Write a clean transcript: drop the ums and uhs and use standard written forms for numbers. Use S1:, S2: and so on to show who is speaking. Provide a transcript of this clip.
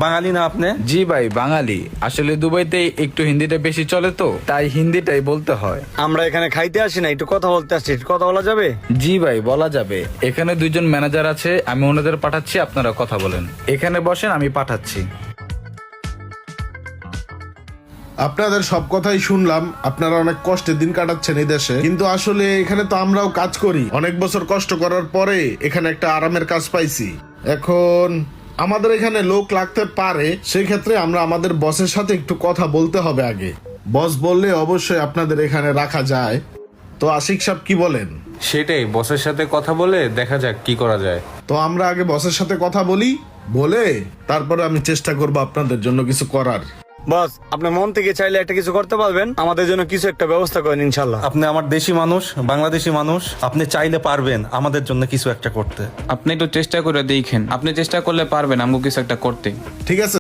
S1: বাঙালি না আপনি?
S2: জি ভাই বাঙালি, আসলে দুবাইতে একটু হিন্দিটা বেশি চলে তো তাই হিন্দিটাই বলতে হয়।
S3: আমরা এখানে খাইতে আসি না, একটু কথা বলতে আসছি, একটু কথা বলা যাবে?
S2: জি ভাই বলা যাবে। এখানে দুইজন ম্যানেজার আছে, আমি ওনাদের পাঠাচ্ছি, আপনারা কথা বলেন। এখানে বসেন, আমি পাঠাচ্ছি।
S4: আপনাদের সব কথাই শুনলাম, আপনারা অনেক কষ্টের দিন কাটাচ্ছেন এই দেশে, কিন্তু আসলে এখানে তো আমরাও কাজ করি, অনেক বছর কষ্ট করার পরে এখানে একটা আরামের কাজ পাইছি। এখন আমাদের এখানে লোক লাগতে পারে, সেই ক্ষেত্রে আমরা আমাদের বসের সাথে একটু কথা বলতে হবে আগে। বস বললে অবশ্যই আপনাদের এখানে রাখা যায়। তো আশিক সাহেব কি বলেন?
S1: সেটাই, বসের সাথে কথা বলে দেখা যাক কি করা যায়।
S4: তো আমরা আগে বসের সাথে কথা বলি, বলে তারপরে আমি চেষ্টা করব আপনাদের জন্য কিছু করার।
S3: বস, আপনি মন থেকে চাইলে একটা কিছু করতে পারবেন, আমাদের জন্য কিছু একটা ব্যবস্থা করেন ইনশাল্লাহ।
S1: আপনি আমার দেশি মানুষ, বাংলাদেশি মানুষ, আপনি চাইলে পারবেন আমাদের জন্য কিছু একটা করতে।
S5: আপনি একটু চেষ্টা করে দেখেন, আপনি চেষ্টা করলে পারবেন আমাকে কিছু একটা করতে।
S4: ঠিক আছে।